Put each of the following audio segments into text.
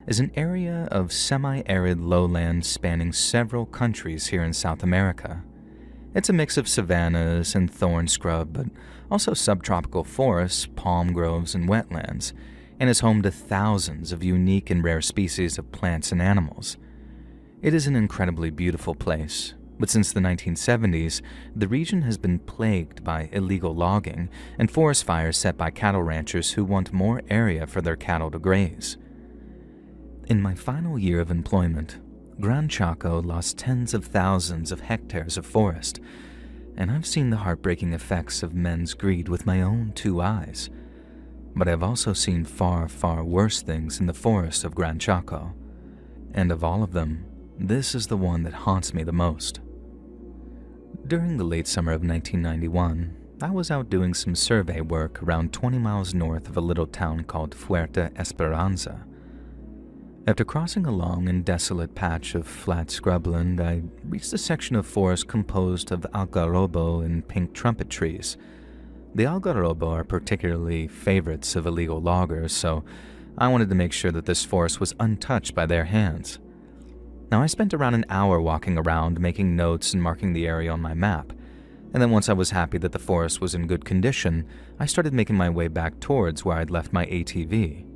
is an area of semi-arid lowlands spanning several countries here in South America. It's a mix of savannas and thorn scrub, but also subtropical forests, palm groves, and wetlands, and is home to thousands of unique and rare species of plants and animals. It is an incredibly beautiful place, but since the 1970s, the region has been plagued by illegal logging and forest fires set by cattle ranchers who want more area for their cattle to graze. In my final year of employment, Gran Chaco lost tens of thousands of hectares of forest, and I've seen the heartbreaking effects of men's greed with my own two eyes. But I've also seen far, far worse things in the forests of Gran Chaco, and of all of them, this is the one that haunts me the most. During the late summer of 1991, I was out doing some survey work around 20 miles north of a little town called Fuerte Esperanza. After crossing a long and desolate patch of flat scrubland, I reached a section of forest composed of algarrobo and pink trumpet trees. The algarrobo are particularly favorites of illegal loggers, so I wanted to make sure that this forest was untouched by their hands. Now, I spent around an hour walking around, making notes and marking the area on my map, and then once I was happy that the forest was in good condition, I started making my way back towards where I'd left my ATV.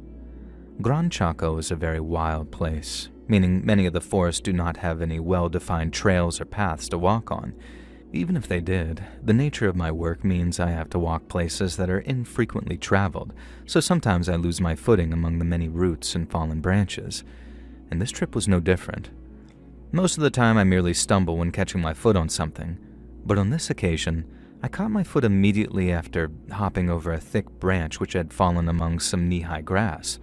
Gran Chaco is a very wild place, meaning many of the forests do not have any well-defined trails or paths to walk on. Even if they did, the nature of my work means I have to walk places that are infrequently traveled, so sometimes I lose my footing among the many roots and fallen branches. And this trip was no different. Most of the time I merely stumble when catching my foot on something, but on this occasion, I caught my foot immediately after hopping over a thick branch which had fallen among some knee-high grass.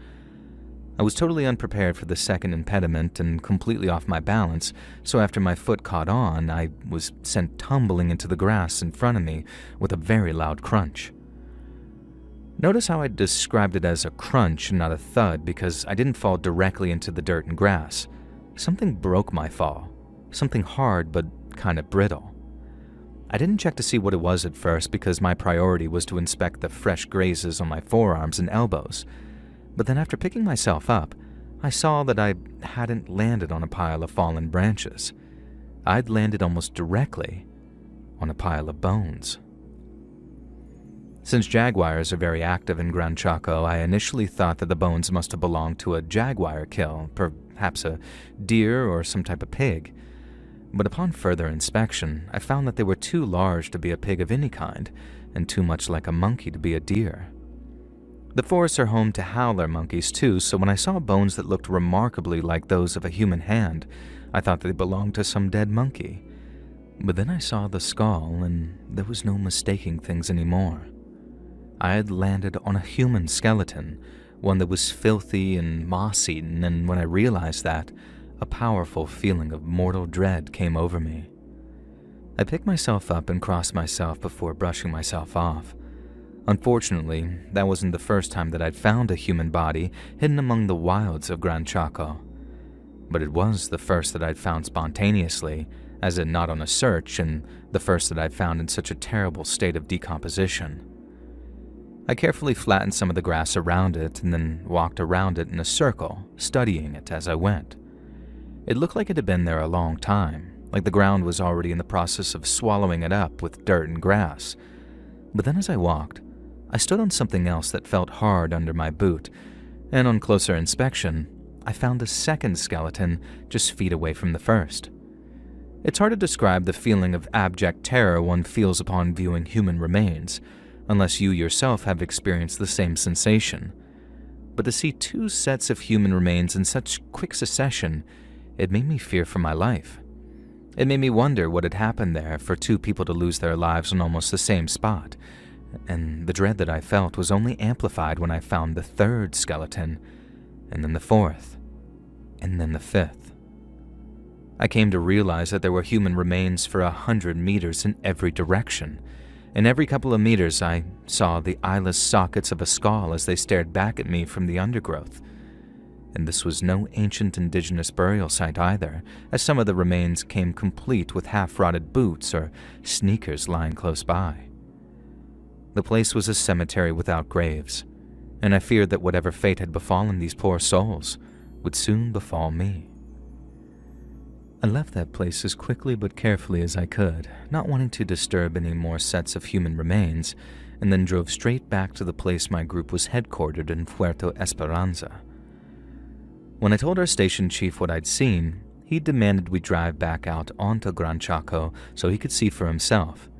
I was totally unprepared for the second impediment and completely off my balance, so after my foot caught on, I was sent tumbling into the grass in front of me with a very loud crunch. Notice how I described it as a crunch and not a thud because I didn't fall directly into the dirt and grass. Something broke my fall, something hard but kind of brittle. I didn't check to see what it was at first because my priority was to inspect the fresh grazes on my forearms and elbows. But then after picking myself up, I saw that I hadn't landed on a pile of fallen branches. I'd landed almost directly on a pile of bones. Since jaguars are very active in Gran Chaco, I initially thought that the bones must have belonged to a jaguar kill, perhaps a deer or some type of pig. But upon further inspection, I found that they were too large to be a pig of any kind, and too much like a monkey to be a deer. The forests are home to howler monkeys too, so when I saw bones that looked remarkably like those of a human hand, I thought they belonged to some dead monkey. But then I saw the skull, and there was no mistaking things anymore. I had landed on a human skeleton, one that was filthy and moss-eaten, and when I realized that, a powerful feeling of mortal dread came over me. I picked myself up and crossed myself before brushing myself off. Unfortunately, that wasn't the first time that I'd found a human body hidden among the wilds of Gran Chaco. But it was the first that I'd found spontaneously, as in not on a search, and the first that I'd found in such a terrible state of decomposition. I carefully flattened some of the grass around it and then walked around it in a circle, studying it as I went. It looked like it had been there a long time, like the ground was already in the process of swallowing it up with dirt and grass. But then as I walked, I stood on something else that felt hard under my boot, and on closer inspection, I found a second skeleton just feet away from the first. It's hard to describe the feeling of abject terror one feels upon viewing human remains, unless you yourself have experienced the same sensation. But to see two sets of human remains in such quick succession, it made me fear for my life. It made me wonder what had happened there for two people to lose their lives on almost the same spot, and the dread that I felt was only amplified when I found the third skeleton, and then the fourth, and then the fifth. I came to realize that there were human remains for 100 meters in every direction. In every couple of meters, I saw the eyeless sockets of a skull as they stared back at me from the undergrowth. And this was no ancient indigenous burial site either, as some of the remains came complete with half-rotted boots or sneakers lying close by. The place was a cemetery without graves, and I feared that whatever fate had befallen these poor souls would soon befall me. I left that place as quickly but carefully as I could, not wanting to disturb any more sets of human remains, and then drove straight back to the place my group was headquartered in Puerto Esperanza. When I told our station chief what I'd seen, he demanded we drive back out onto Gran Chaco so he could see for himself.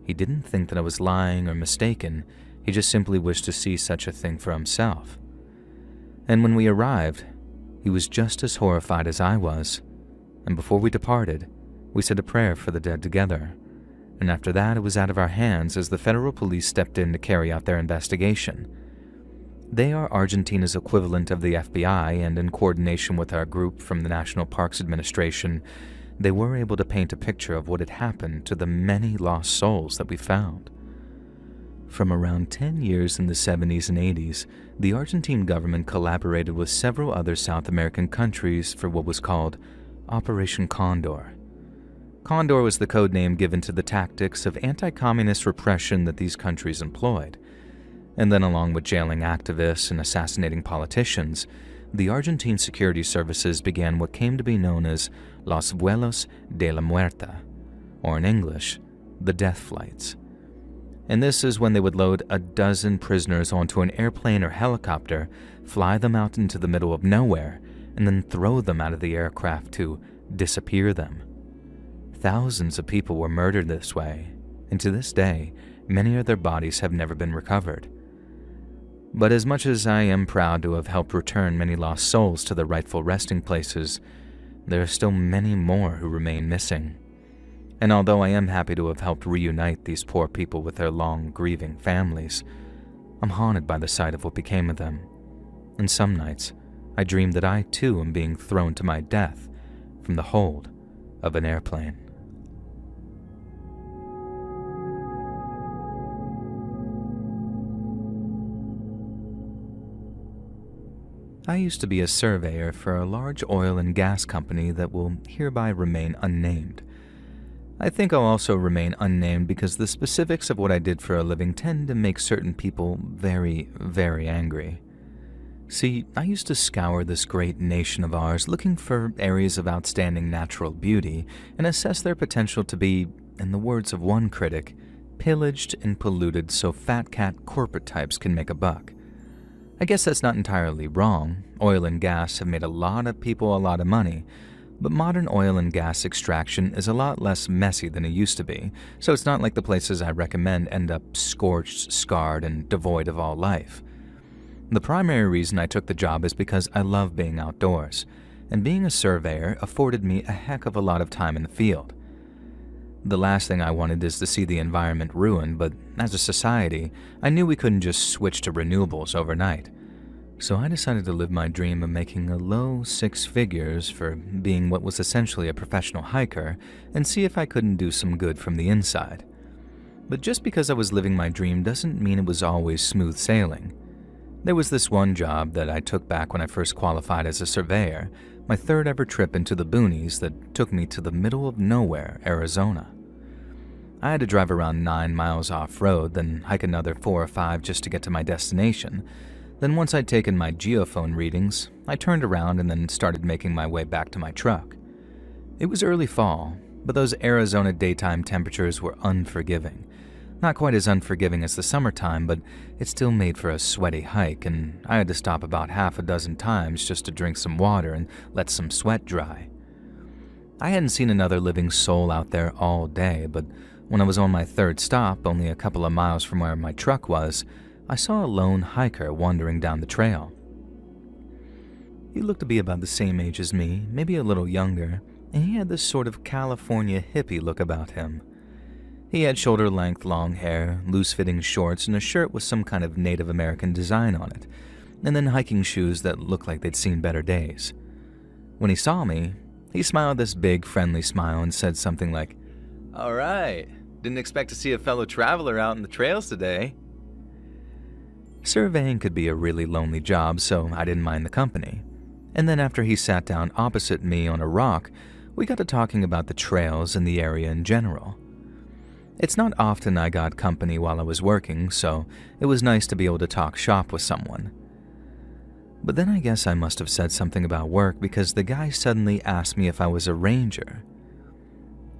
He didn't think that I was lying or mistaken, he just simply wished to see such a thing for himself. And when we arrived, he was just as horrified as I was, and before we departed, we said a prayer for the dead together, and after that it was out of our hands as the federal police stepped in to carry out their investigation. They are Argentina's equivalent of the FBI, and in coordination with our group from the National Parks Administration, they were able to paint a picture of what had happened to the many lost souls that we found. From around 10 years in the 70s and 80s, the Argentine government collaborated with several other South American countries for what was called Operation Condor. Condor was the code name given to the tactics of anti-communist repression that these countries employed. And then, along with jailing activists and assassinating politicians, the Argentine security services began what came to be known as Los Vuelos de la Muerta, or in English, the death flights. And this is when they would load a dozen prisoners onto an airplane or helicopter, fly them out into the middle of nowhere, and then throw them out of the aircraft to disappear them. Thousands of people were murdered this way, and to this day, many of their bodies have never been recovered. But as much as I am proud to have helped return many lost souls to their rightful resting places, there are still many more who remain missing. And although I am happy to have helped reunite these poor people with their long grieving families, I'm haunted by the sight of what became of them. And some nights, I dream that I too am being thrown to my death from the hold of an airplane. I used to be a surveyor for a large oil and gas company that will hereby remain unnamed. I think I'll also remain unnamed because the specifics of what I did for a living tend to make certain people very, very angry. See, I used to scour this great nation of ours looking for areas of outstanding natural beauty and assess their potential to be, in the words of one critic, pillaged and polluted so fat cat corporate types can make a buck. I guess that's not entirely wrong. Oil and gas have made a lot of people a lot of money, but modern oil and gas extraction is a lot less messy than it used to be, so it's not like the places I recommend end up scorched, scarred, and devoid of all life. The primary reason I took the job is because I love being outdoors, and being a surveyor afforded me a heck of a lot of time in the field. The last thing I wanted is to see the environment ruined, but as a society, I knew we couldn't just switch to renewables overnight. So I decided to live my dream of making a low 6 figures for being what was essentially a professional hiker and see if I couldn't do some good from the inside. But just because I was living my dream doesn't mean it was always smooth sailing. There was this one job that I took back when I first qualified as a surveyor, my third ever trip into the boonies that took me to the middle of nowhere, Arizona. I had to drive around 9 miles off-road, then hike another 4 or 5 just to get to my destination. Then once I'd taken my geophone readings, I turned around and then started making my way back to my truck. It was early fall, but those Arizona daytime temperatures were unforgiving. Not quite as unforgiving as the summertime, but it still made for a sweaty hike, and I had to stop about half a dozen times just to drink some water and let some sweat dry. I hadn't seen another living soul out there all day, but when I was on my third stop, only a couple of miles from where my truck was, I saw a lone hiker wandering down the trail. He looked to be about the same age as me, maybe a little younger, and he had this sort of California hippie look about him. He had shoulder-length long hair, loose-fitting shorts, and a shirt with some kind of Native American design on it, and then hiking shoes that looked like they'd seen better days. When he saw me, he smiled this big, friendly smile and said something like, "All right, didn't expect to see a fellow traveler out in the trails today." Surveying could be a really lonely job, so I didn't mind the company. And then after he sat down opposite me on a rock, we got to talking about the trails and the area in general. It's not often I got company while I was working, so it was nice to be able to talk shop with someone. But then I guess I must have said something about work because the guy suddenly asked me if I was a ranger.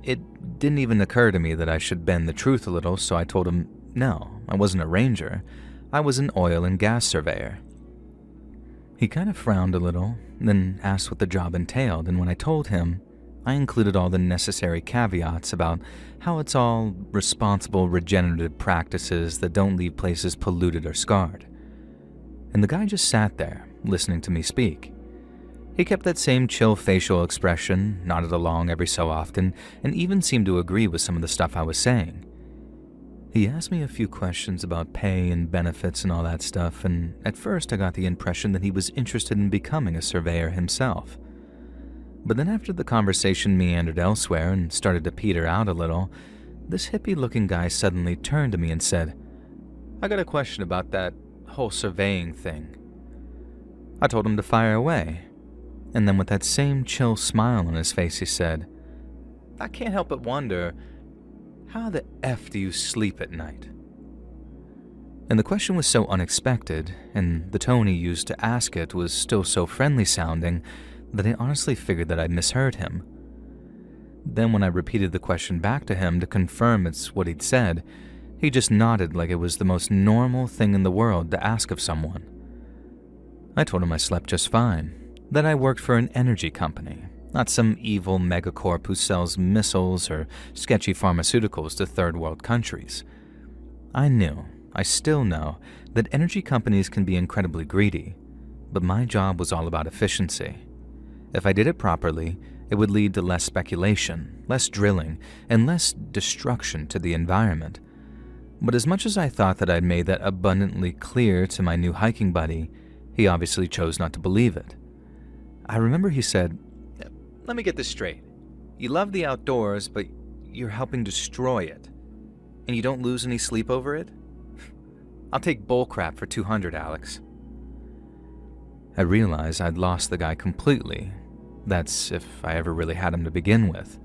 It didn't even occur to me that I should bend the truth a little, so I told him, no, I wasn't a ranger. I was an oil and gas surveyor. He kind of frowned a little, then asked what the job entailed, and when I told him, I included all the necessary caveats about how it's all responsible regenerative practices that don't leave places polluted or scarred. And the guy just sat there, listening to me speak. He kept that same chill facial expression, nodded along every so often, and even seemed to agree with some of the stuff I was saying. He asked me a few questions about pay and benefits and all that stuff, and at first I got the impression that he was interested in becoming a surveyor himself. But then after the conversation meandered elsewhere and started to peter out a little, this hippie-looking guy suddenly turned to me and said, "I got a question about that whole surveying thing." I told him to fire away, and then with that same chill smile on his face he said, "I can't help but wonder, how the F do you sleep at night?" And the question was so unexpected, and the tone he used to ask it was still so friendly sounding, that I honestly figured that I'd misheard him. Then when I repeated the question back to him to confirm it's what he'd said, he just nodded like it was the most normal thing in the world to ask of someone. I told him I slept just fine, that I worked for an energy company, not some evil megacorp who sells missiles or sketchy pharmaceuticals to third world countries. I still know, that energy companies can be incredibly greedy, but my job was all about efficiency. If I did it properly, it would lead to less speculation, less drilling, and less destruction to the environment. But as much as I thought that I'd made that abundantly clear to my new hiking buddy, he obviously chose not to believe it. I remember he said, "Let me get this straight. You love the outdoors, but you're helping destroy it. And you don't lose any sleep over it? I'll take bullcrap for $200, Alex." I realized I'd lost the guy completely. That's if I ever really had him to begin with.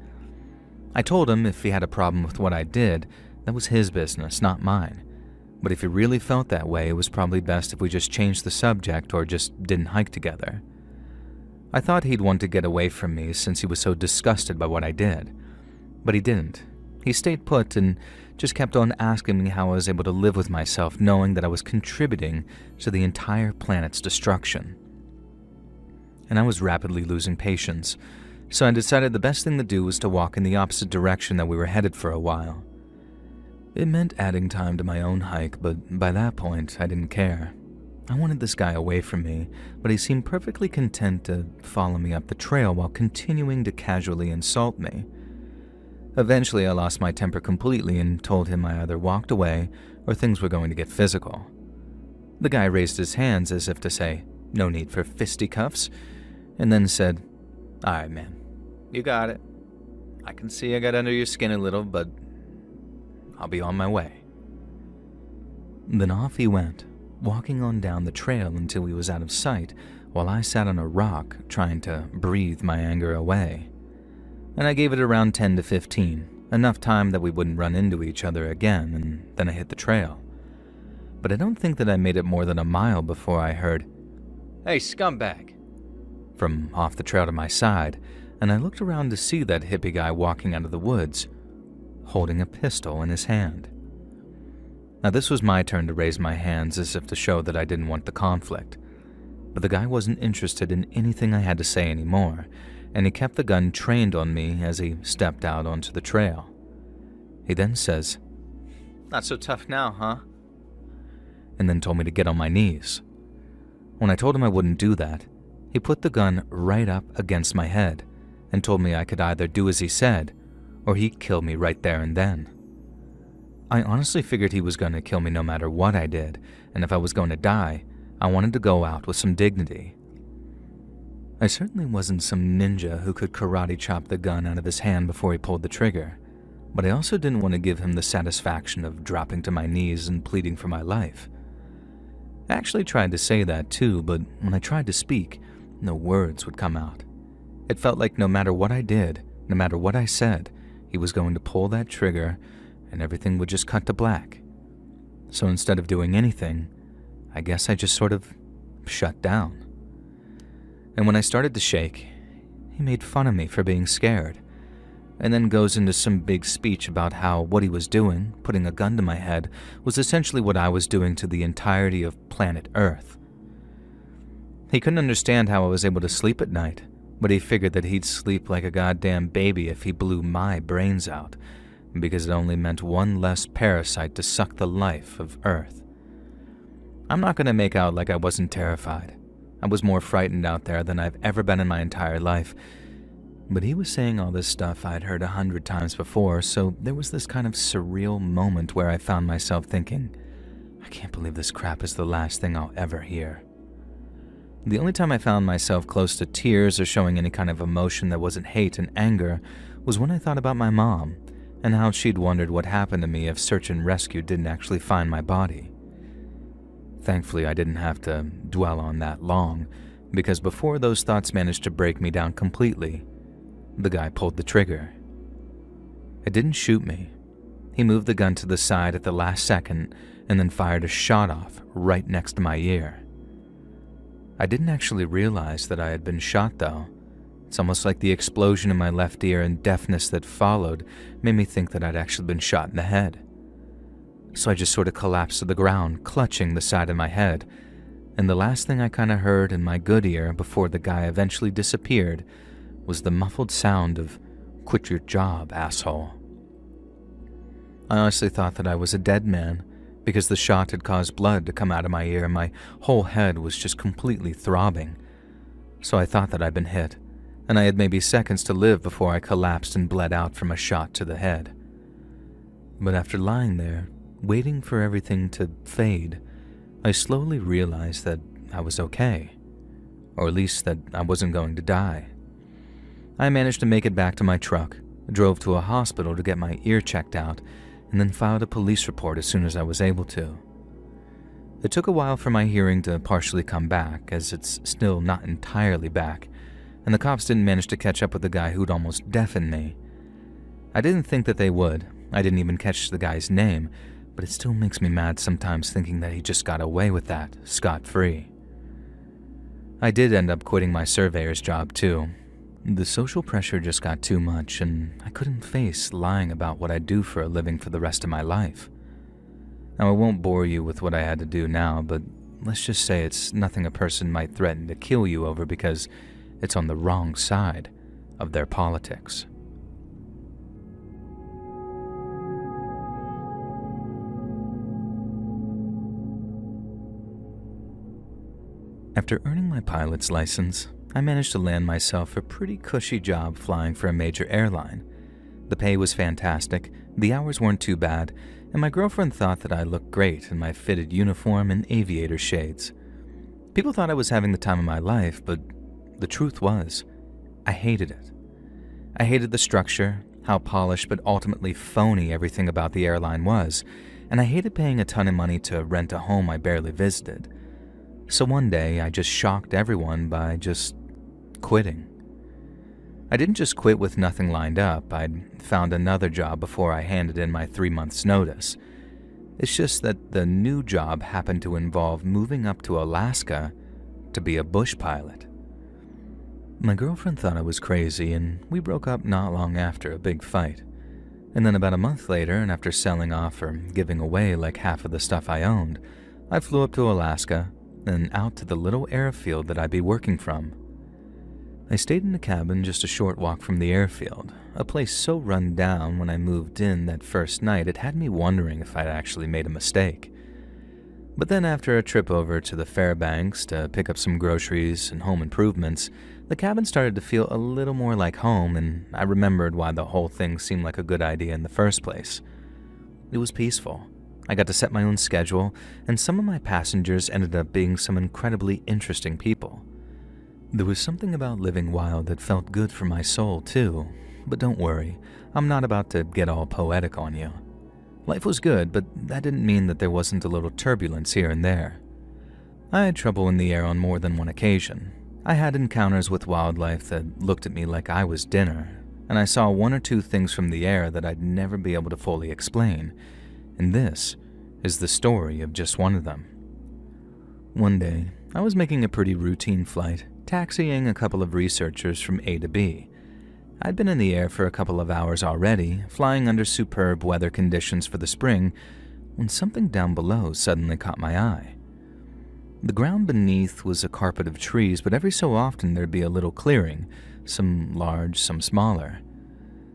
I told him if he had a problem with what I did, that was his business, not mine. But if he really felt that way, it was probably best if we just changed the subject or just didn't hike together. I thought he'd want to get away from me since he was so disgusted by what I did. But he didn't. He stayed put and just kept on asking me how I was able to live with myself knowing that I was contributing to the entire planet's destruction. And I was rapidly losing patience, so I decided the best thing to do was to walk in the opposite direction that we were headed for a while. It meant adding time to my own hike, but by that point, I didn't care. I wanted this guy away from me, but he seemed perfectly content to follow me up the trail while continuing to casually insult me. Eventually, I lost my temper completely and told him I either walked away or things were going to get physical. The guy raised his hands as if to say, "No need for fisticuffs," and then said, "All right, man, you got it. I can see I got under your skin a little, but I'll be on my way." Then off he went, walking on down the trail until he was out of sight while I sat on a rock trying to breathe my anger away. And I gave it around 10 to 15, enough time that we wouldn't run into each other again, and then I hit the trail. But I don't think that I made it more than a mile before I heard, "Hey, scumbag," from off the trail to my side, and I looked around to see that hippie guy walking out of the woods, holding a pistol in his hand. Now this was my turn to raise my hands as if to show that I didn't want the conflict, but the guy wasn't interested in anything I had to say anymore, and he kept the gun trained on me as he stepped out onto the trail. He then says, "Not so tough now, huh?" and then told me to get on my knees. When I told him I wouldn't do that, he put the gun right up against my head and told me I could either do as he said or he'd kill me right there and then. I honestly figured he was going to kill me no matter what I did, and if I was going to die, I wanted to go out with some dignity. I certainly wasn't some ninja who could karate chop the gun out of his hand before he pulled the trigger, but I also didn't want to give him the satisfaction of dropping to my knees and pleading for my life. I actually tried to say that too, but when I tried to speak, no words would come out. It felt like no matter what I did, no matter what I said, he was going to pull that trigger and everything would just cut to black. So instead of doing anything, I guess I just sort of shut down. And when I started to shake, he made fun of me for being scared, and then goes into some big speech about how what he was doing, putting a gun to my head, was essentially what I was doing to the entirety of planet Earth. He couldn't understand how I was able to sleep at night, but he figured that he'd sleep like a goddamn baby if he blew my brains out, because it only meant one less parasite to suck the life of Earth. I'm not going to make out like I wasn't terrified. I was more frightened out there than I've ever been in my entire life. But he was saying all this stuff I'd heard 100 times before, so there was this kind of surreal moment where I found myself thinking, I can't believe this crap is the last thing I'll ever hear. The only time I found myself close to tears or showing any kind of emotion that wasn't hate and anger was when I thought about my mom and how she'd wondered what happened to me if search and rescue didn't actually find my body. Thankfully, I didn't have to dwell on that long, because before those thoughts managed to break me down completely, the guy pulled the trigger. It didn't shoot me. He moved the gun to the side at the last second and then fired a shot off right next to my ear. I didn't actually realize that I had been shot, though. It's almost like the explosion in my left ear and deafness that followed made me think that I'd actually been shot in the head. So I just sort of collapsed to the ground, clutching the side of my head, and the last thing I kind of heard in my good ear before the guy eventually disappeared was the muffled sound of, "Quit your job, asshole." I honestly thought that I was a dead man, because the shot had caused blood to come out of my ear and my whole head was just completely throbbing. So I thought that I'd been hit, and I had maybe seconds to live before I collapsed and bled out from a shot to the head. But after lying there, waiting for everything to fade, I slowly realized that I was okay, or at least that I wasn't going to die. I managed to make it back to my truck, drove to a hospital to get my ear checked out, and then filed a police report as soon as I was able to. It took a while for my hearing to partially come back, as it's still not entirely back, and the cops didn't manage to catch up with the guy who'd almost deafened me. I didn't think that they would. I didn't even catch the guy's name, but it still makes me mad sometimes thinking that he just got away with that, scot-free. I did end up quitting my surveyor's job too. The social pressure just got too much, and I couldn't face lying about what I do for a living for the rest of my life. Now, I won't bore you with what I had to do now, but let's just say it's nothing a person might threaten to kill you over because it's on the wrong side of their politics. After earning my pilot's license, I managed to land myself a pretty cushy job flying for a major airline. The pay was fantastic, the hours weren't too bad, and my girlfriend thought that I looked great in my fitted uniform and aviator shades. People thought I was having the time of my life, but the truth was, I hated it. I hated the structure, how polished but ultimately phony everything about the airline was, and I hated paying a ton of money to rent a home I barely visited. So one day, I just shocked everyone by just quitting. I didn't just quit with nothing lined up. I'd found another job before I handed in my 3 months' notice. It's just that the new job happened to involve moving up to Alaska to be a bush pilot. My girlfriend thought I was crazy, and we broke up not long after a big fight. And then about a month later, and after selling off or giving away like half of the stuff I owned, I flew up to Alaska and out to the little airfield that I'd be working from. I stayed in a cabin just a short walk from the airfield, a place so run down when I moved in that first night it had me wondering if I'd actually made a mistake. But then after a trip over to the Fairbanks to pick up some groceries and home improvements, the cabin started to feel a little more like home, and I remembered why the whole thing seemed like a good idea in the first place. It was peaceful. I got to set my own schedule, and some of my passengers ended up being some incredibly interesting people. There was something about living wild that felt good for my soul, too. But don't worry, I'm not about to get all poetic on you. Life was good, but that didn't mean that there wasn't a little turbulence here and there. I had trouble in the air on more than one occasion. I had encounters with wildlife that looked at me like I was dinner, and I saw one or two things from the air that I'd never be able to fully explain. And this is the story of just one of them. One day, I was making a pretty routine flight, taxiing a couple of researchers from A to B. I'd been in the air for a couple of hours already, flying under superb weather conditions for the spring, when something down below suddenly caught my eye. The ground beneath was a carpet of trees, but every so often there'd be a little clearing, some large, some smaller.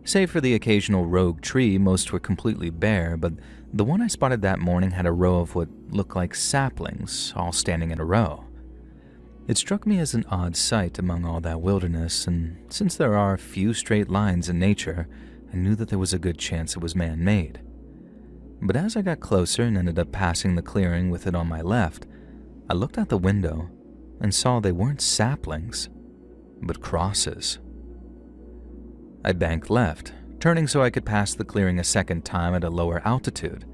Save for the occasional rogue tree, most were completely bare, but the one I spotted that morning had a row of what looked like saplings, all standing in a row. It struck me as an odd sight among all that wilderness, and since there are few straight lines in nature, I knew that there was a good chance it was man-made. But as I got closer and ended up passing the clearing with it on my left, I looked out the window and saw they weren't saplings, but crosses. I banked left, turning so I could pass the clearing a second time at a lower altitude.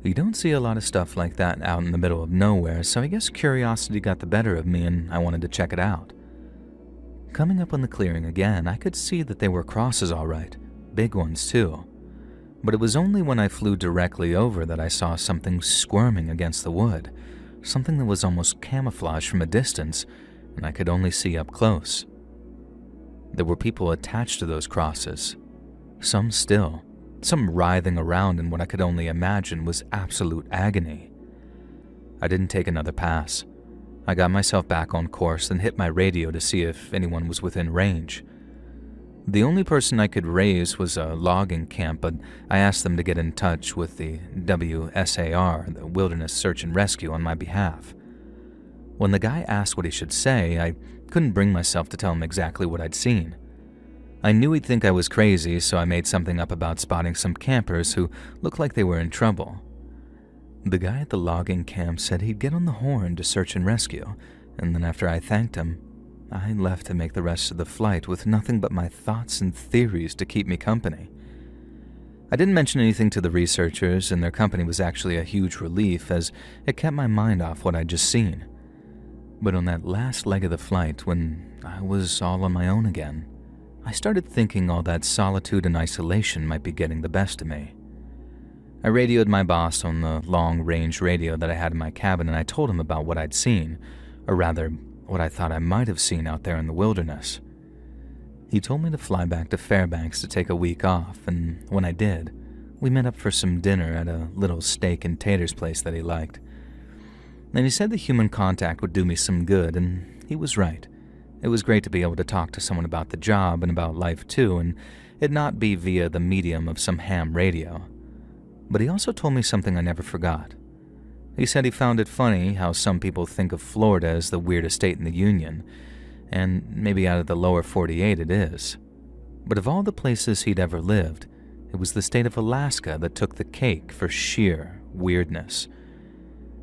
You don't see a lot of stuff like that out in the middle of nowhere, so I guess curiosity got the better of me and I wanted to check it out. Coming up on the clearing again, I could see that they were crosses all right, big ones too. But it was only when I flew directly over that I saw something squirming against the wood, something that was almost camouflaged from a distance, and I could only see up close. There were people attached to those crosses, some still, some writhing around in what I could only imagine was absolute agony. I didn't take another pass. I got myself back on course and hit my radio to see if anyone was within range. The only person I could raise was a logging camp, but I asked them to get in touch with the WSAR, the Wilderness Search and Rescue, on my behalf. When the guy asked what he should say, I couldn't bring myself to tell him exactly what I'd seen. I knew he'd think I was crazy, so I made something up about spotting some campers who looked like they were in trouble. The guy at the logging camp said he'd get on the horn to search and rescue, and then after I thanked him, I left to make the rest of the flight with nothing but my thoughts and theories to keep me company. I didn't mention anything to the researchers, and their company was actually a huge relief as it kept my mind off what I'd just seen. But on that last leg of the flight, when I was all on my own again, I started thinking all that solitude and isolation might be getting the best of me. I radioed my boss on the long-range radio that I had in my cabin, and I told him about what I'd seen, or rather, what I thought I might have seen out there in the wilderness. He told me to fly back to Fairbanks to take a week off, and when I did, we met up for some dinner at a little steak and taters place that he liked. And he said the human contact would do me some good, and he was right. It was great to be able to talk to someone about the job and about life too, and it not be via the medium of some ham radio. But he also told me something I never forgot. He said he found it funny how some people think of Florida as the weirdest state in the Union, and maybe out of the lower 48 it is. But of all the places he'd ever lived, it was the state of Alaska that took the cake for sheer weirdness.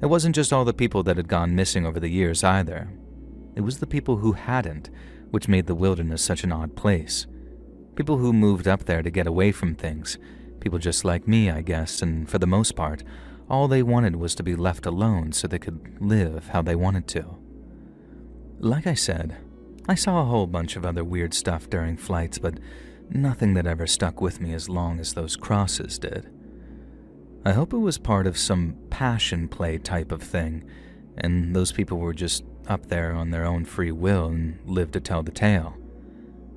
It wasn't just all the people that had gone missing over the years either. It was the people who hadn't, which made the wilderness such an odd place. People who moved up there to get away from things. People just like me, I guess, and for the most part, all they wanted was to be left alone so they could live how they wanted to. Like I said, I saw a whole bunch of other weird stuff during flights, but nothing that ever stuck with me as long as those crosses did. I hope it was part of some passion play type of thing, and those people were just up there on their own free will and lived to tell the tale.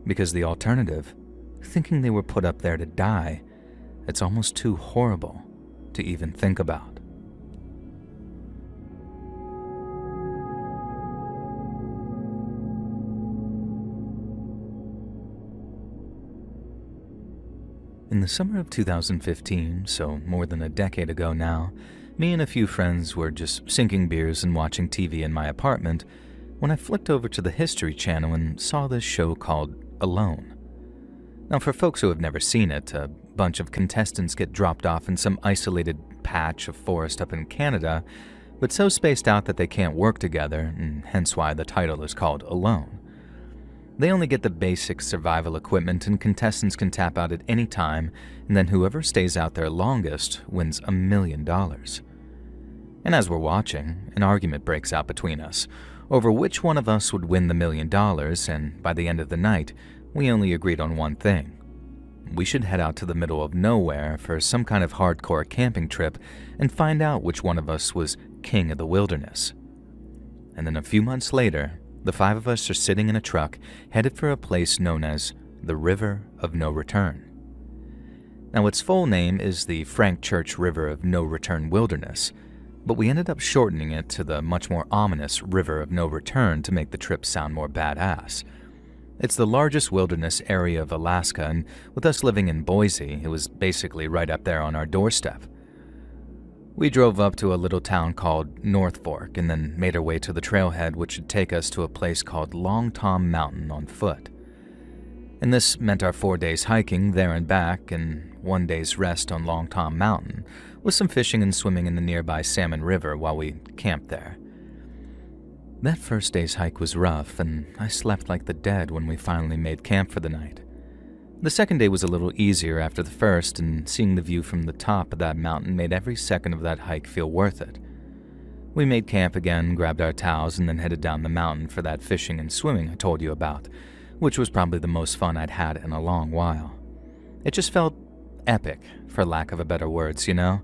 Because the alternative, thinking they were put up there to die, it's almost too horrible to even think about. In the summer of 2015, so more than a decade ago now, me and a few friends were just sinking beers and watching TV in my apartment when I flicked over to the History Channel and saw this show called Alone. Now, for folks who have never seen it, a bunch of contestants get dropped off in some isolated patch of forest up in Canada, but so spaced out that they can't work together, and hence why the title is called Alone. They only get the basic survival equipment, and contestants can tap out at any time, and then whoever stays out there longest wins $1 million. And as we're watching, an argument breaks out between us over which one of us would win the $1 million, and by the end of the night, we only agreed on one thing. We should head out to the middle of nowhere for some kind of hardcore camping trip and find out which one of us was king of the wilderness. And then a few months later, the 5 of us are sitting in a truck headed for a place known as the River of No Return. Now, its full name is the Frank Church River of No Return Wilderness, but we ended up shortening it to the much more ominous River of No Return to make the trip sound more badass. It's the largest wilderness area of Alaska, and with us living in Boise, it was basically right up there on our doorstep. We drove up to a little town called North Fork and then made our way to the trailhead, which would take us to a place called Long Tom Mountain on foot. And this meant our 4 days hiking there and back and 1 day's rest on Long Tom Mountain, with some fishing and swimming in the nearby Salmon River while we camped there. That first day's hike was rough, and I slept like the dead when we finally made camp for the night. The second day was a little easier after the first, and seeing the view from the top of that mountain made every second of that hike feel worth it. We made camp again, grabbed our towels, and then headed down the mountain for that fishing and swimming I told you about, which was probably the most fun I'd had in a long while. It just felt epic, for lack of a better words, you know?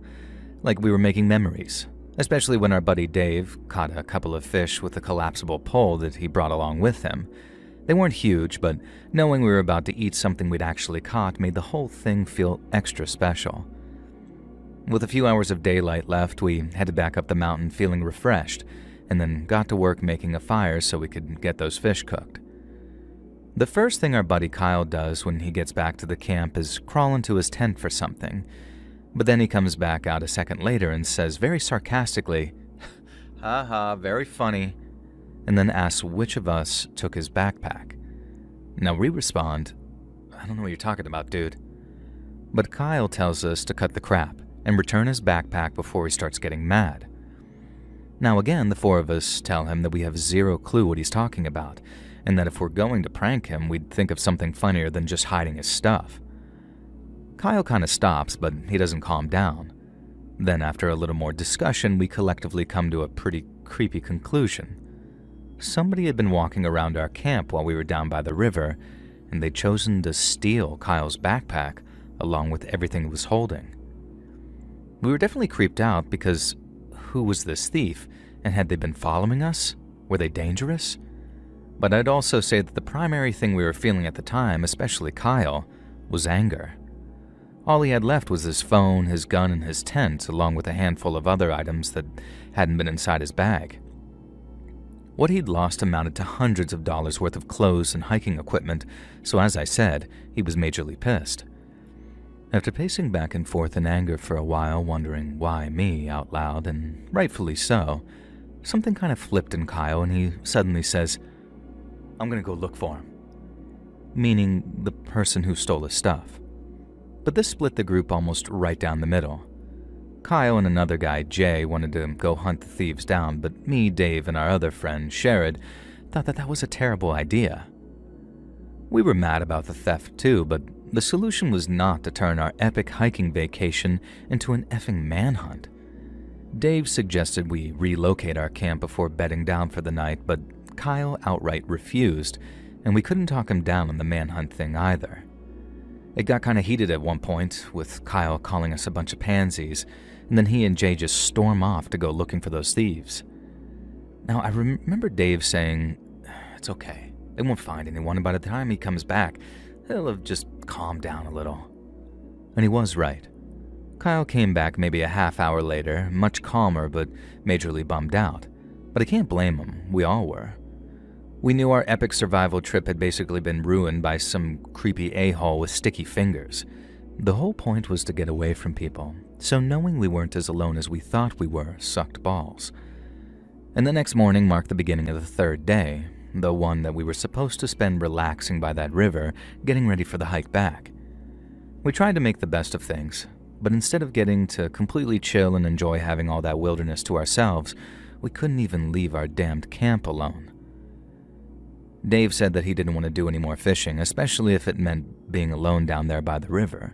Like we were making memories, especially when our buddy Dave caught a couple of fish with a collapsible pole that he brought along with him. They weren't huge, but knowing we were about to eat something we'd actually caught made the whole thing feel extra special. With a few hours of daylight left, we headed back up the mountain feeling refreshed, and then got to work making a fire so we could get those fish cooked. The first thing our buddy Kyle does when he gets back to the camp is crawl into his tent for something, but then he comes back out a second later and says very sarcastically, "Haha, very funny," and then asks which of us took his backpack. Now we respond, "I don't know what you're talking about, dude." But Kyle tells us to cut the crap and return his backpack before he starts getting mad. Now again, the 4 of us tell him that we have zero clue what he's talking about, and that if we're going to prank him, we'd think of something funnier than just hiding his stuff. Kyle kind of stops, but he doesn't calm down. Then after a little more discussion, we collectively come to a pretty creepy conclusion. Somebody had been walking around our camp while we were down by the river, and they'd chosen to steal Kyle's backpack along with everything he was holding. We were definitely creeped out because who was this thief, and had they been following us? Were they dangerous? But I'd also say that the primary thing we were feeling at the time, especially Kyle, was anger. All he had left was his phone, his gun, and his tent, along with a handful of other items that hadn't been inside his bag. What he'd lost amounted to hundreds of dollars worth of clothes and hiking equipment, so as I said, he was majorly pissed. After pacing back and forth in anger for a while, wondering why me out loud, and rightfully so, something kind of flipped in Kyle and he suddenly says, "I'm gonna go look for him." Meaning the person who stole his stuff. But this split the group almost right down the middle. Kyle and another guy, Jay, wanted to go hunt the thieves down, but me, Dave, and our other friend, Sherrod, thought that was a terrible idea. We were mad about the theft too, but the solution was not to turn our epic hiking vacation into an effing manhunt. Dave suggested we relocate our camp before bedding down for the night, but Kyle outright refused, and we couldn't talk him down on the manhunt thing either. It got kind of heated at one point, with Kyle calling us a bunch of pansies, and then he and Jay just storm off to go looking for those thieves. Now, I remember Dave saying, "It's okay, they won't find anyone, and by the time he comes back, he'll have just calmed down a little." And he was right. Kyle came back maybe a half hour later, much calmer but majorly bummed out. But I can't blame him, we all were. We knew our epic survival trip had basically been ruined by some creepy a-hole with sticky fingers. The whole point was to get away from people, so knowing we weren't as alone as we thought we were sucked balls. And the next morning marked the beginning of the 3rd day, the one that we were supposed to spend relaxing by that river, getting ready for the hike back. We tried to make the best of things, but instead of getting to completely chill and enjoy having all that wilderness to ourselves, we couldn't even leave our damned camp alone. Dave said that he didn't want to do any more fishing, especially if it meant being alone down there by the river.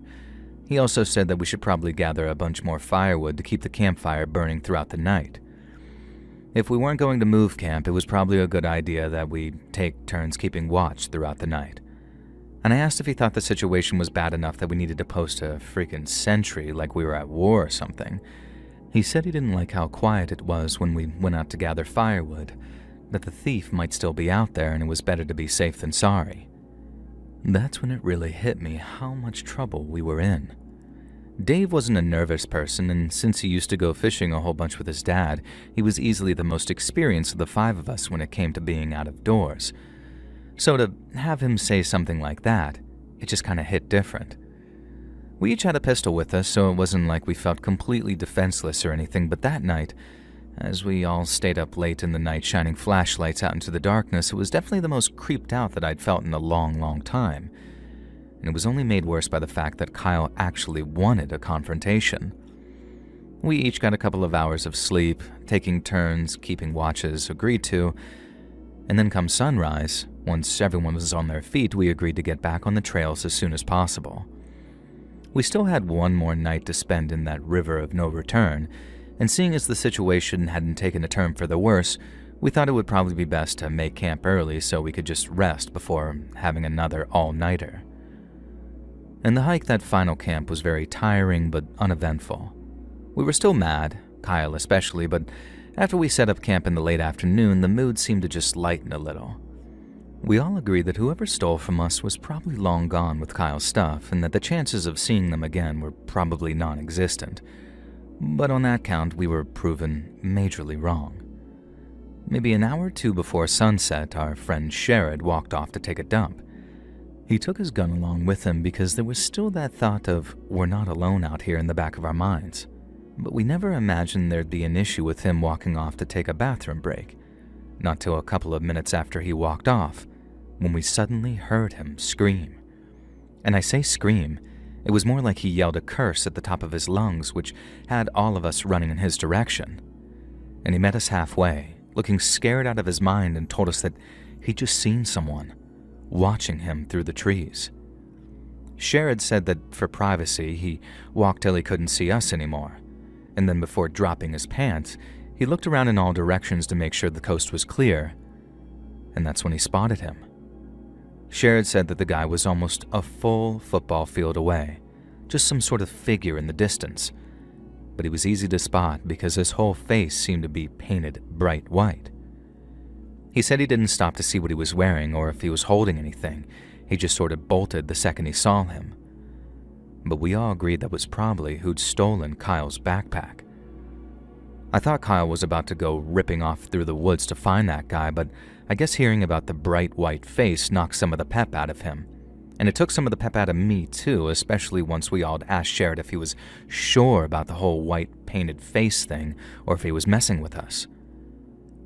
He also said that we should probably gather a bunch more firewood to keep the campfire burning throughout the night. If we weren't going to move camp, it was probably a good idea that we take turns keeping watch throughout the night. And I asked if he thought the situation was bad enough that we needed to post a freaking sentry like we were at war or something. He said he didn't like how quiet it was when we went out to gather firewood, that the thief might still be out there and it was better to be safe than sorry. That's when it really hit me how much trouble we were in. Dave wasn't a nervous person, and since he used to go fishing a whole bunch with his dad, he was easily the most experienced of the five of us when it came to being out of doors. So to have him say something like that, it just kind of hit different. We each had a pistol with us, so it wasn't like we felt completely defenseless or anything, but that night, as we all stayed up late in the night shining flashlights out into the darkness, it was definitely the most creeped out that I'd felt in a long, long time. And it was only made worse by the fact that Kyle actually wanted a confrontation. We each got a couple of hours of sleep, taking turns, keeping watches, agreed to, and then come sunrise, once everyone was on their feet, we agreed to get back on the trails as soon as possible. We still had one more night to spend in that river of no return, and seeing as the situation hadn't taken a turn for the worse, we thought it would probably be best to make camp early so we could just rest before having another all-nighter. And the hike that final camp was very tiring but uneventful. We were still mad, Kyle especially, but after we set up camp in the late afternoon, the mood seemed to just lighten a little. We all agreed that whoever stole from us was probably long gone with Kyle's stuff, and that the chances of seeing them again were probably non-existent. But on that count, we were proven majorly wrong. Maybe an hour or two before sunset, our friend Sherrod walked off to take a dump. He took his gun along with him because there was still that thought of, we're not alone out here in the back of our minds. But we never imagined there'd be an issue with him walking off to take a bathroom break. Not till a couple of minutes after he walked off, when we suddenly heard him scream. And I say scream, it was more like he yelled a curse at the top of his lungs, which had all of us running in his direction. And he met us halfway, looking scared out of his mind, and told us that he'd just seen someone watching him through the trees. Sherrod said that for privacy, he walked till he couldn't see us anymore, and then before dropping his pants, he looked around in all directions to make sure the coast was clear, and that's when he spotted him. Sherrod said that the guy was almost a full football field away, just some sort of figure in the distance, but he was easy to spot because his whole face seemed to be painted bright white. He said he didn't stop to see what he was wearing or if he was holding anything. He just sort of bolted the second he saw him. But we all agreed that was probably who'd stolen Kyle's backpack. I thought Kyle was about to go ripping off through the woods to find that guy, but I guess hearing about the bright white face knocked some of the pep out of him. And it took some of the pep out of me too, especially once we all asked Sherrod if he was sure about the whole white painted face thing or if he was messing with us.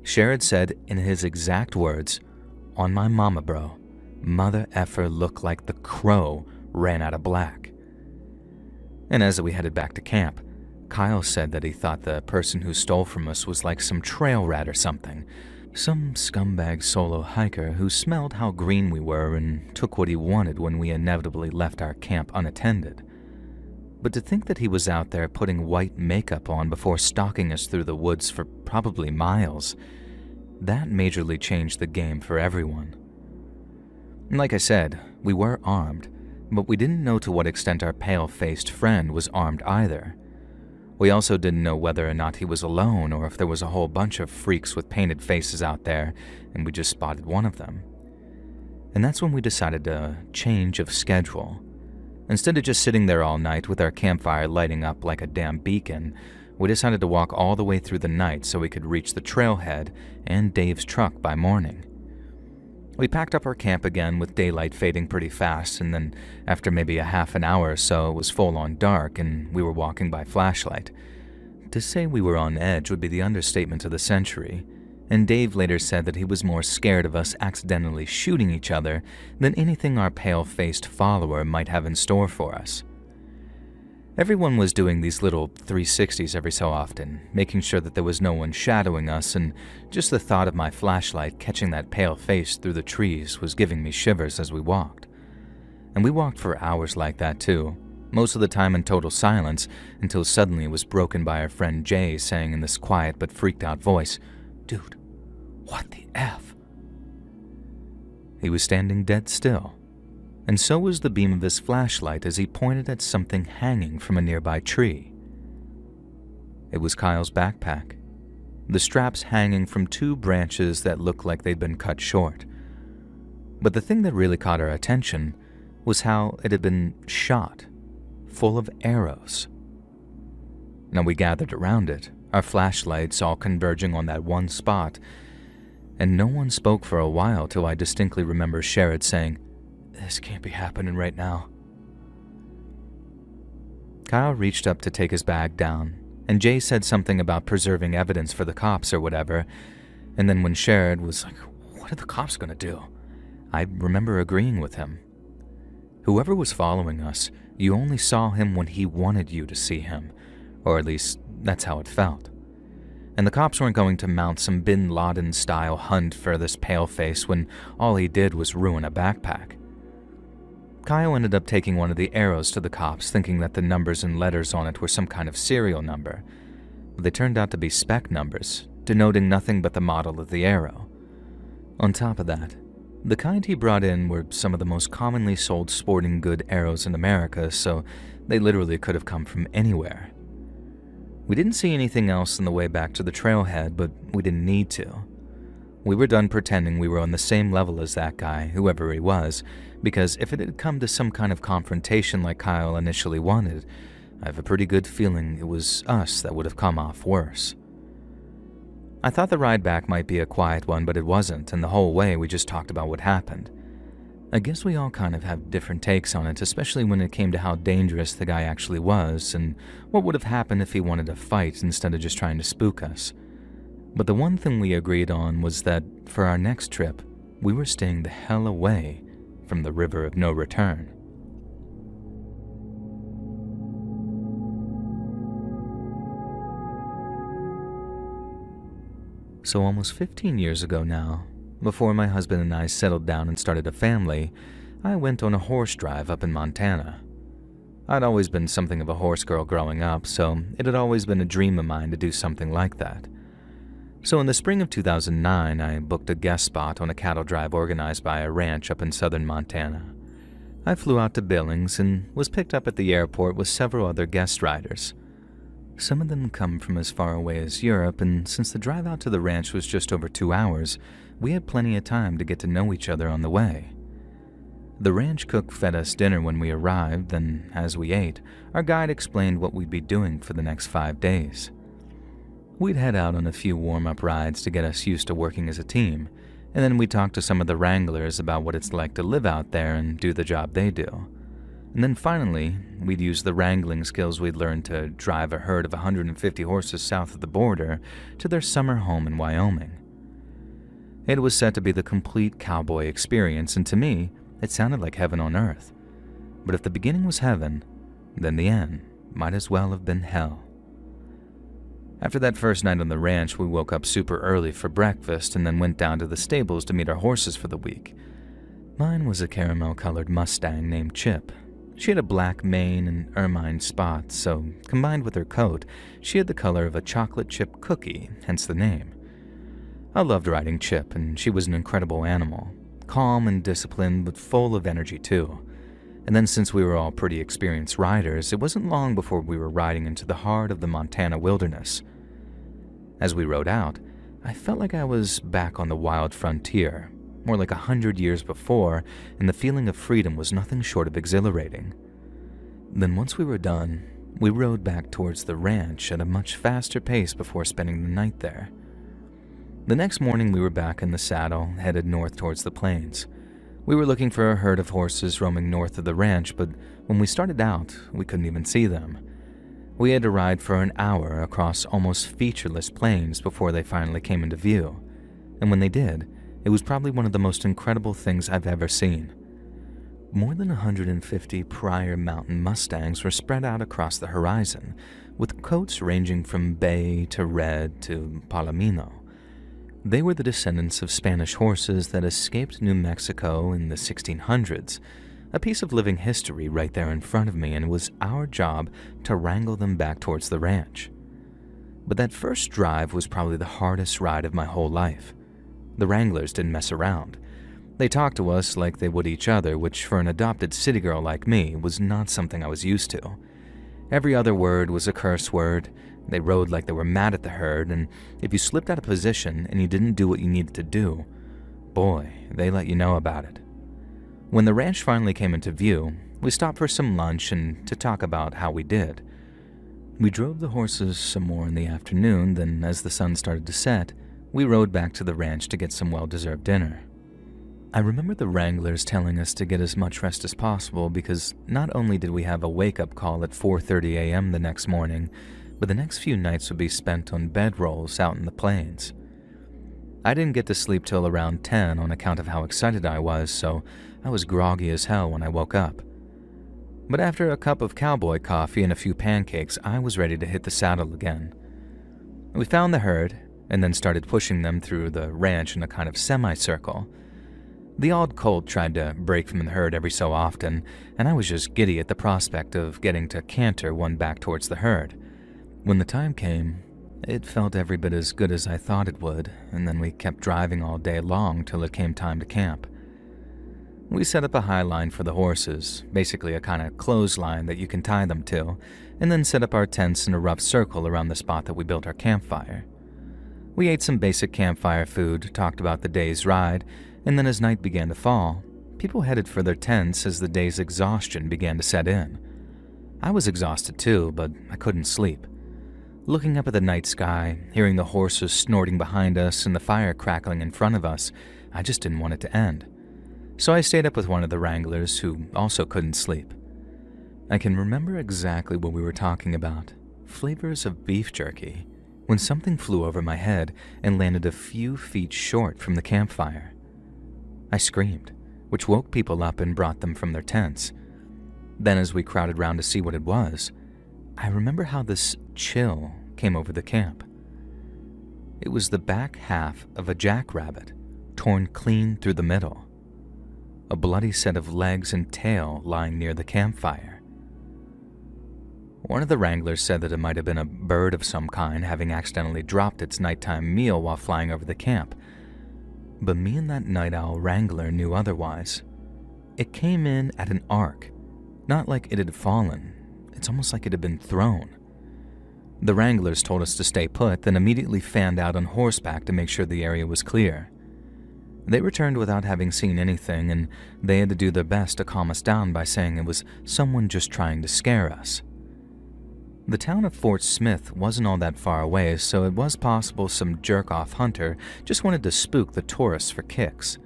Sherrod said in his exact words, "On my mama, bro, mother effer looked like the crow ran out of black." And as we headed back to camp, Kyle said that he thought the person who stole from us was like some trail rat or something, some scumbag solo hiker who smelled how green we were and took what he wanted when we inevitably left our camp unattended. But to think that he was out there putting white makeup on before stalking us through the woods for probably miles, that majorly changed the game for everyone. Like I said, we were armed, but we didn't know to what extent our pale-faced friend was armed either. We also didn't know whether or not he was alone or if there was a whole bunch of freaks with painted faces out there and we just spotted one of them. And that's when we decided a change of schedule. Instead of just sitting there all night with our campfire lighting up like a damn beacon, we decided to walk all the way through the night so we could reach the trailhead and Dave's truck by morning. We packed up our camp again with daylight fading pretty fast, and then after maybe a half an hour or so, it was full-on dark and we were walking by flashlight. To say we were on edge would be the understatement of the century, and Dave later said that he was more scared of us accidentally shooting each other than anything our pale-faced follower might have in store for us. Everyone was doing these little 360s every so often, making sure that there was no one shadowing us, and just the thought of my flashlight catching that pale face through the trees was giving me shivers as we walked. And we walked for hours like that too, most of the time in total silence, until suddenly it was broken by our friend Jay saying in this quiet but freaked out voice, "Dude, what the F?" He was standing dead still, and so was the beam of his flashlight as he pointed at something hanging from a nearby tree. It was Kyle's backpack, the straps hanging from two branches that looked like they'd been cut short. But the thing that really caught our attention was how it had been shot, full of arrows. Now we gathered around it, our flashlights all converging on that one spot, and no one spoke for a while till I distinctly remember Sherrod saying, "This can't be happening right now." Kyle reached up to take his bag down, and Jay said something about preserving evidence for the cops or whatever, and then when Sherrod was like, "What are the cops gonna do?" I remember agreeing with him. Whoever was following us, you only saw him when he wanted you to see him, or at least that's how it felt. And the cops weren't going to mount some Bin Laden-style hunt for this paleface when all he did was ruin a backpack. Kyle ended up taking one of the arrows to the cops, thinking that the numbers and letters on it were some kind of serial number. But they turned out to be spec numbers, denoting nothing but the model of the arrow. On top of that, the kind he brought in were some of the most commonly sold sporting good arrows in America, so they literally could have come from anywhere. We didn't see anything else on the way back to the trailhead, but we didn't need to. We were done pretending we were on the same level as that guy, whoever he was, because if it had come to some kind of confrontation like Kyle initially wanted, I have a pretty good feeling it was us that would have come off worse. I thought the ride back might be a quiet one, but it wasn't, and the whole way we just talked about what happened. I guess we all kind of have different takes on it, especially when it came to how dangerous the guy actually was, and what would have happened if he wanted to fight instead of just trying to spook us. But the one thing we agreed on was that, for our next trip, we were staying the hell away from the River of No Return. So almost 15 years ago now, before my husband and I settled down and started a family, I went on a horse drive up in Montana. I'd always been something of a horse girl growing up, so it had always been a dream of mine to do something like that. So in the spring of 2009, I booked a guest spot on a cattle drive organized by a ranch up in southern Montana. I flew out to Billings and was picked up at the airport with several other guest riders. Some of them come from as far away as Europe, and since the drive out to the ranch was just over 2 hours, we had plenty of time to get to know each other on the way. The ranch cook fed us dinner when we arrived, and as we ate, our guide explained what we'd be doing for the next 5 days. We'd head out on a few warm-up rides to get us used to working as a team, and then we'd talk to some of the wranglers about what it's like to live out there and do the job they do. And then finally, we'd use the wrangling skills we'd learned to drive a herd of 150 horses south of the border to their summer home in Wyoming. It was set to be the complete cowboy experience, and to me, it sounded like heaven on earth. But if the beginning was heaven, then the end might as well have been hell. After that first night on the ranch, we woke up super early for breakfast and then went down to the stables to meet our horses for the week. Mine was a caramel-colored Mustang named Chip. She had a black mane and ermine spots, so combined with her coat, she had the color of a chocolate chip cookie, hence the name. I loved riding Chip, and she was an incredible animal. Calm and disciplined, but full of energy too. And then since we were all pretty experienced riders, it wasn't long before we were riding into the heart of the Montana wilderness. As we rode out, I felt like I was back on the wild frontier, more like 100 years before, and the feeling of freedom was nothing short of exhilarating. Then once we were done, we rode back towards the ranch at a much faster pace before spending the night there. The next morning we were back in the saddle, headed north towards the plains. We were looking for a herd of horses roaming north of the ranch, but when we started out, we couldn't even see them. We had to ride for an hour across almost featureless plains before they finally came into view, and when they did, it was probably one of the most incredible things I've ever seen. More than 150 prior mountain mustangs were spread out across the horizon, with coats ranging from bay to red to palomino. They were the descendants of Spanish horses that escaped New Mexico in the 1600s, a piece of living history right there in front of me, and it was our job to wrangle them back towards the ranch. But that first drive was probably the hardest ride of my whole life. The wranglers didn't mess around. They talked to us like they would each other, which for an adopted city girl like me was not something I was used to. Every other word was a curse word, They rode like they were mad at the herd, and if you slipped out of position and you didn't do what you needed to do, boy, they let you know about it. When the ranch finally came into view, we stopped for some lunch and to talk about how we did. We drove the horses some more in the afternoon, then as the sun started to set, we rode back to the ranch to get some well-deserved dinner. I remember the wranglers telling us to get as much rest as possible because not only did we have a wake-up call at 4:30 a.m. the next morning, but the next few nights would be spent on bedrolls out in the plains. I didn't get to sleep till around 10 on account of how excited I was, so I was groggy as hell when I woke up. But after a cup of cowboy coffee and a few pancakes, I was ready to hit the saddle again. We found the herd, and then started pushing them through the ranch in a kind of semicircle. The odd colt tried to break from the herd every so often, and I was just giddy at the prospect of getting to canter one back towards the herd. When the time came, it felt every bit as good as I thought it would, and then we kept driving all day long till it came time to camp. We set up a high line for the horses, basically a kind of clothesline that you can tie them to, and then set up our tents in a rough circle around the spot that we built our campfire. We ate some basic campfire food, talked about the day's ride, and then as night began to fall, people headed for their tents as the day's exhaustion began to set in. I was exhausted too, but I couldn't sleep. Looking up at the night sky, hearing the horses snorting behind us and the fire crackling in front of us, I just didn't want it to end. So I stayed up with one of the wranglers who also couldn't sleep. I can remember exactly what we were talking about, flavors of beef jerky, when something flew over my head and landed a few feet short from the campfire. I screamed, which woke people up and brought them from their tents. Then as we crowded round to see what it was, I remember how this chill came over the camp. It was the back half of a jackrabbit, torn clean through the middle. A bloody set of legs and tail lying near the campfire. One of the wranglers said that it might have been a bird of some kind having accidentally dropped its nighttime meal while flying over the camp. But me and that night owl wrangler knew otherwise. It came in at an arc, not like it had fallen. It's almost like it had been thrown. The wranglers told us to stay put, then immediately fanned out on horseback to make sure the area was clear. They returned without having seen anything, and they had to do their best to calm us down by saying it was someone just trying to scare us. The town of Fort Smith wasn't all that far away, so it was possible some jerk-off hunter just wanted to spook the tourists for kicks.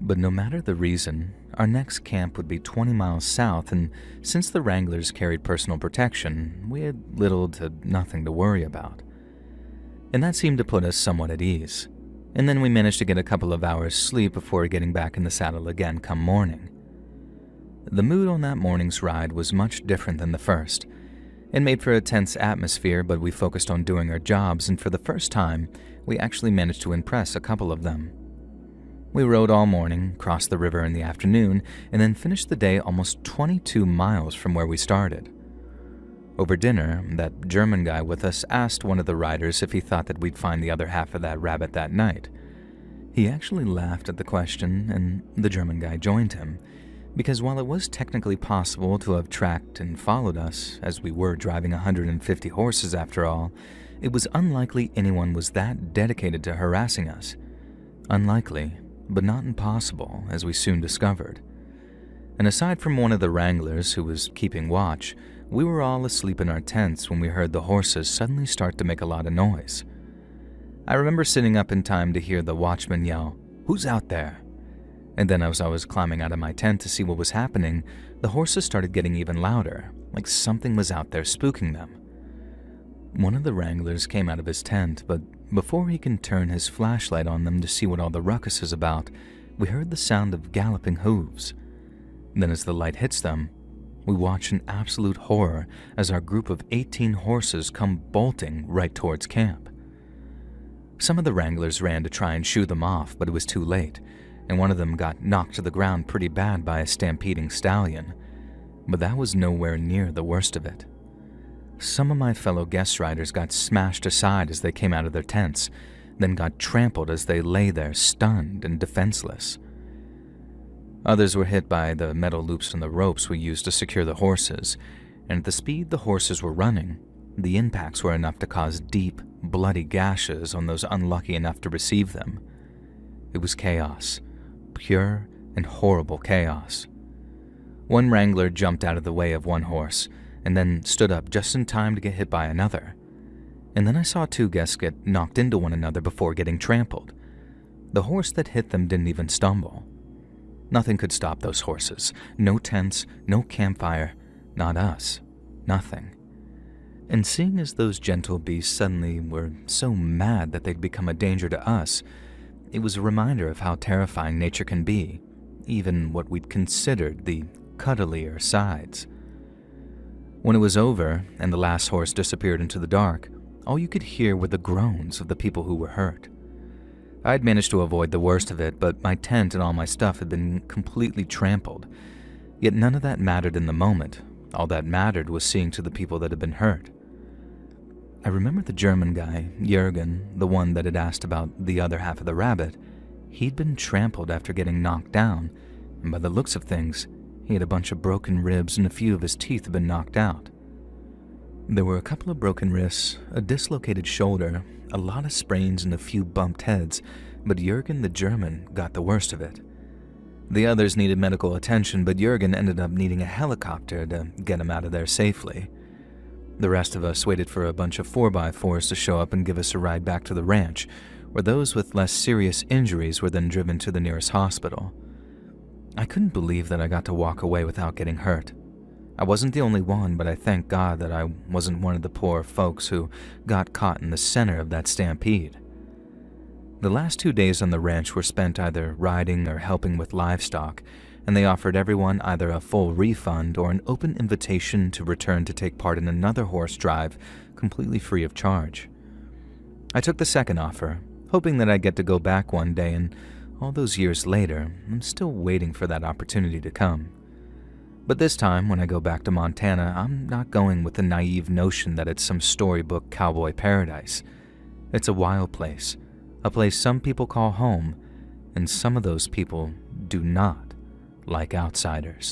But no matter the reason, our next camp would be 20 miles south, and since the wranglers carried personal protection, we had little to nothing to worry about. And that seemed to put us somewhat at ease. And then we managed to get a couple of hours sleep before getting back in the saddle again come morning. The mood on that morning's ride was much different than the first. It made for a tense atmosphere, but we focused on doing our jobs, and for the first time, we actually managed to impress a couple of them. We rode all morning, crossed the river in the afternoon, and then finished the day almost 22 miles from where we started. Over dinner, that German guy with us asked one of the riders if he thought that we'd find the other half of that rabbit that night. He actually laughed at the question, and the German guy joined him, because while it was technically possible to have tracked and followed us, as we were driving 150 horses after all, it was unlikely anyone was that dedicated to harassing us. Unlikely, but not impossible, as we soon discovered. And aside from one of the wranglers who was keeping watch, we were all asleep in our tents when we heard the horses suddenly start to make a lot of noise. I remember sitting up in time to hear the watchman yell, "Who's out there?" And then as I was climbing out of my tent to see what was happening, the horses started getting even louder, like something was out there spooking them. One of the wranglers came out of his tent, but before he can turn his flashlight on them to see what all the ruckus is about, we heard the sound of galloping hooves. Then as the light hits them, we watch in absolute horror as our group of 18 horses come bolting right towards camp. Some of the wranglers ran to try and shoo them off, but it was too late, and one of them got knocked to the ground pretty bad by a stampeding stallion. But that was nowhere near the worst of it. Some of my fellow guest riders got smashed aside as they came out of their tents, then got trampled as they lay there stunned and defenseless. Others were hit by the metal loops and the ropes we used to secure the horses, and at the speed the horses were running, The impacts were enough to cause deep, bloody gashes on those unlucky enough to receive them. It was chaos, pure and horrible chaos. One wrangler jumped out of the way of one horse and then stood up just in time to get hit by another. And then I saw two guests get knocked into one another before getting trampled. The horse that hit them didn't even stumble. Nothing could stop those horses. No tents, no campfire, not us. Nothing. And seeing as those gentle beasts suddenly were so mad that they'd become a danger to us, it was a reminder of how terrifying nature can be, even what we'd considered the cuddlier sides. When it was over and the last horse disappeared into the dark, all you could hear were the groans of the people who were hurt. I'd managed to avoid the worst of it, but my tent and all my stuff had been completely trampled. Yet none of that mattered in the moment. All that mattered was seeing to the people that had been hurt. I remember the German guy, Jürgen, the one that had asked about the other half of the rabbit. He'd been trampled after getting knocked down, and by the looks of things, he had a bunch of broken ribs and a few of his teeth had been knocked out. There were a couple of broken wrists, a dislocated shoulder, a lot of sprains and a few bumped heads, but Jürgen the German got the worst of it. The others needed medical attention, but Jürgen ended up needing a helicopter to get him out of there safely. The rest of us waited for a bunch of 4x4s to show up and give us a ride back to the ranch, where those with less serious injuries were then driven to the nearest hospital. I couldn't believe that I got to walk away without getting hurt. I wasn't the only one, but I thank God that I wasn't one of the poor folks who got caught in the center of that stampede. The last 2 days on the ranch were spent either riding or helping with livestock, and they offered everyone either a full refund or an open invitation to return to take part in another horse drive completely free of charge. I took the second offer, hoping that I'd get to go back one day, and all those years later, I'm still waiting for that opportunity to come. But this time, when I go back to Montana, I'm not going with the naive notion that it's some storybook cowboy paradise. It's a wild place, a place some people call home, and some of those people do not like outsiders.